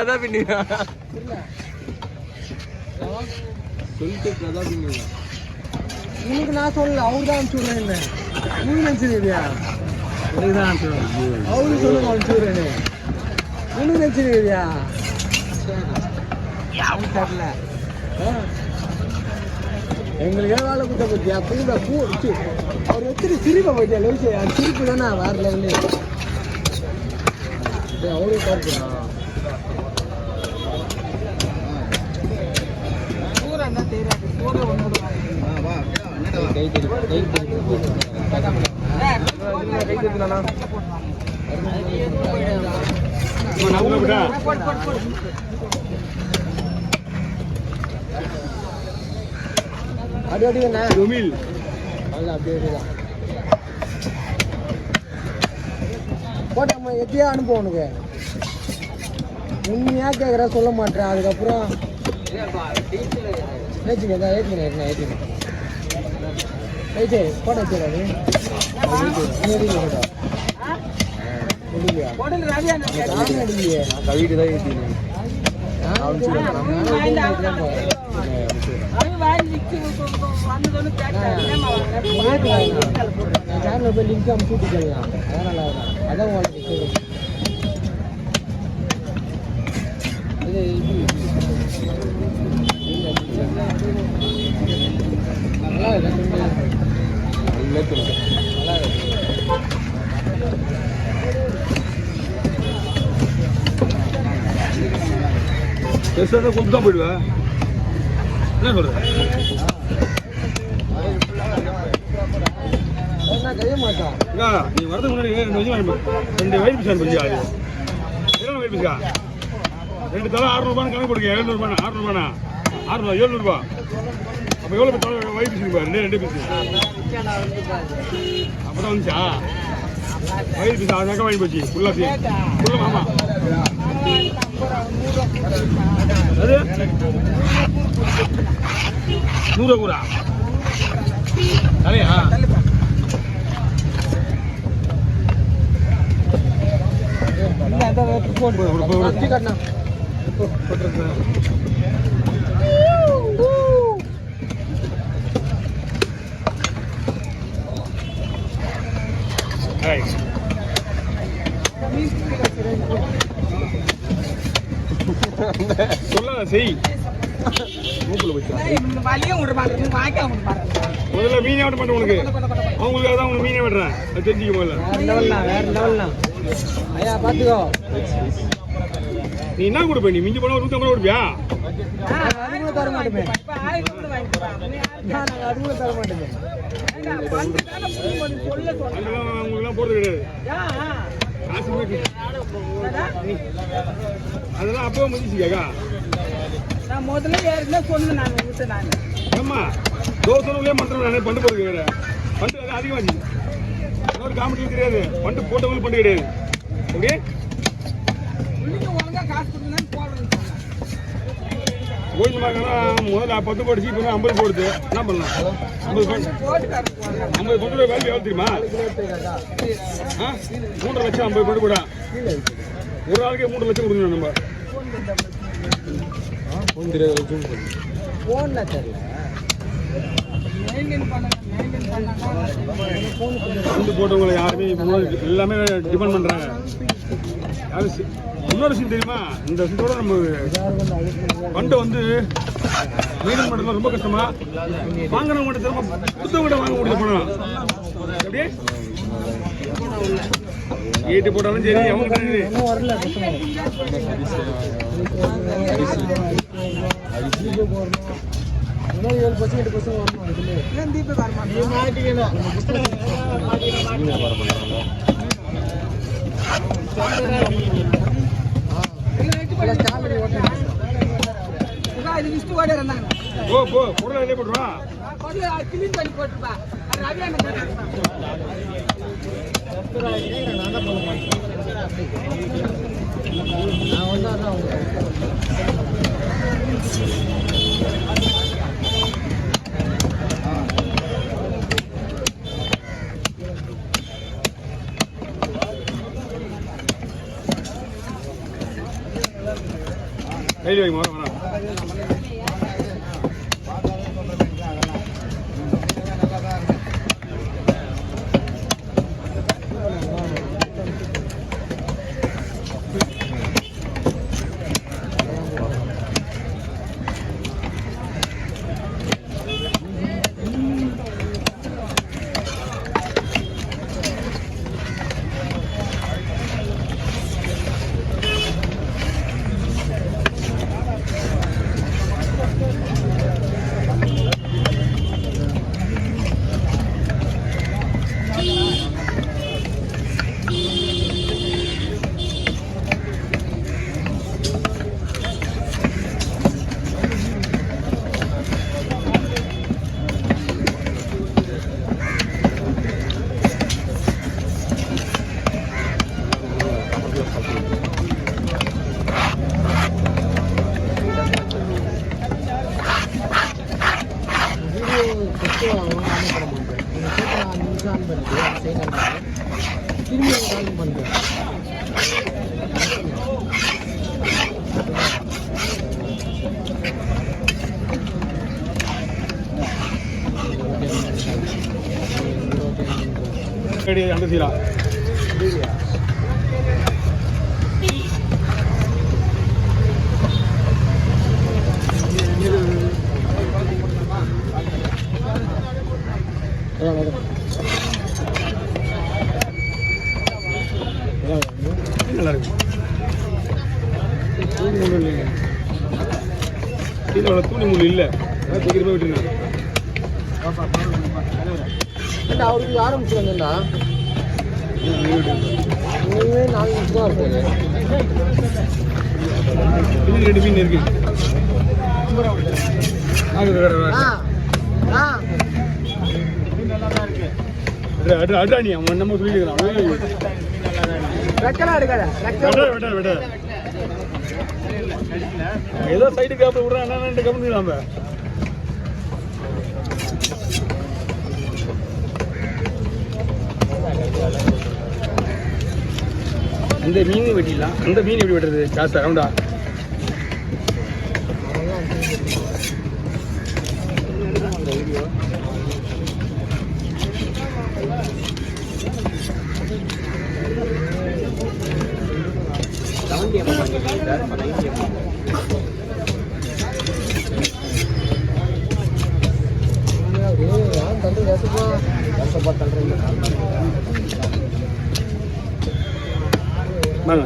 அதான் பின்னுங்க சொல்லிட்டு அதான் பின்னுங்க உனக்கு நான் சொல்லல அவரு தான் அனுப்பிச்சுடுறேன் என்ன நீ நினைச்சிருக்கியா அவரு சொல்லுங்க அனுப்பிச்சுடுறேன்னு உனக்கு நினைச்சிருக்கியா தெரியல எங்களுக்கு வேலை கொடுத்த பத்தியா பூண்டா பூ அவர் வச்சுட்டு சிரிப்பை பத்தியா லெவல்ஸ் சிரிப்பு தானே வேற லெவலு அவரு பார்க்கலாம் போட்டா எப்படியா அனுப்புவோம் உனக்கு உண்மையா கேட்குற சொல்ல மாட்டேன் அதுக்கப்புறம் போட்டோ வச்சுடாது கவிட்டு தான் ஏற்றினேன் சேனல் போய் லிங்க் அனுப்பிச்சுட்டுக்கலாம் அதனால அதான் உங்களுக்கு நல்லா இருக்கு நல்லா இருக்கு பெருசாக கொண்டு தான் போயிடுவேன் என்ன சொல்கிறேன் கைய மாட்டா நீ வரதுக்கு முன்னாடி 2 வயிறு பீஸ் அனுப்பிச்சு ஆகுது எவ்வளோ வயிறு பீஸா 2 தலை 600 கணக்கு போடுங்க 700 600 600 700 அப்போ எவ்வளோ தலை வயிறு பீஸ் இருப்பா 2 பீஸ் அப்போ தான் வந்துச்சா வயிறு பீஸ் அதனாக்கா வாங்கி போச்சு ஃபுல்லாக ஆமா அது 100 கூடா தலையா சொல்லாத செய் மூக்குல முதல்ல மீனே விட மாட்டேன் உனக்கு அவங்களுக்காக தான் உனக்கு மீனே விடுறேன் அது தெரிஞ்சுக்க முதல்ல வேற லெவல்னா ஐயா பாத்துக்கோ நீ என்ன கொடுப்ப நீ மிஞ்சி போனா 150 கொடுப்பியா அதுவும் தர மாட்டேன் அதுவும் தர மாட்டேன் அவங்களுக்குலாம் போறது கிடையாது அதெல்லாம் அப்பவே முடிச்சு கேக்கா நான் முதல்ல ஏற்கனவே சொன்னேன் நான் உங்ககிட்ட நான் ஏம்மா தோசையே மந்திரம் நானே பண்டு போறது கிடையாது பண்டு அது அதிகமாச்சு ஒரு காமெடி தெரியாது பண்டு போட்டவங்களுக்கு பண்டு கிடையாது ஓகே ஒழுங்கா காசு கொடுங்கன்னு போடுறேன் கோயில் மார்க்கெல்லாம் முதல்ல 10 போடுச்சு இப்போ 50 போடுது என்ன பண்ணலாம் 50 கொண்டு போய் வேல்யூ எவ்வளோ தெரியுமா 3 லட்சம் 50 கொண்டு போடா ஒரு ஆளுக்கே 3 லட்சம் கொடுக்கணும் நம்ம ஃபோன்ல தெரியல ஃபண்டு போட்டவங்களை யாருமே எல்லாமே டிபெண்ட் பண்ணுறாங்க யாரும் இன்னொரு விஷயம் தெரியுமா இந்த விஷயத்தோட நம்ம ஃபண்டை வந்து மெயின்டைன் பண்ணுறது ரொம்ப கஷ்டமா வாங்கினவங்க மட்டும் திரும்ப கொடுத்தவங்க வாங்க முடியல பணம் அப்படியே ஏட்டு போட்டாலும் சரி அவங்க வரல இன்னும் 7% 8% வரணும் போ பொருளை வெளியே போட்டுருவா நான் கையில் வைங்க வரேன். அந்த சீரா நல்லா இருக்கு. தூணி முள் இல்லைங்க, கீழே தூணி முள் இல்லை, சீக்கிரமே விட்டுருங்க. அவருக்கு ஆரம்பிச்சுருந்தா 4 நிமிஷம் தான் இருக்கும். இது 2 மீன் இருக்கு. அடாணி அவன் நம்ம சொல்லிக்கிறான். ஏதோ சைடு கேப்ல விடுறான், என்ன கவனிக்கலாம. அந்த மீன் வெட்டிடலாம். அந்த மீன் எப்படி வெட்டுறது? காசு ரவுண்டா வாங்க.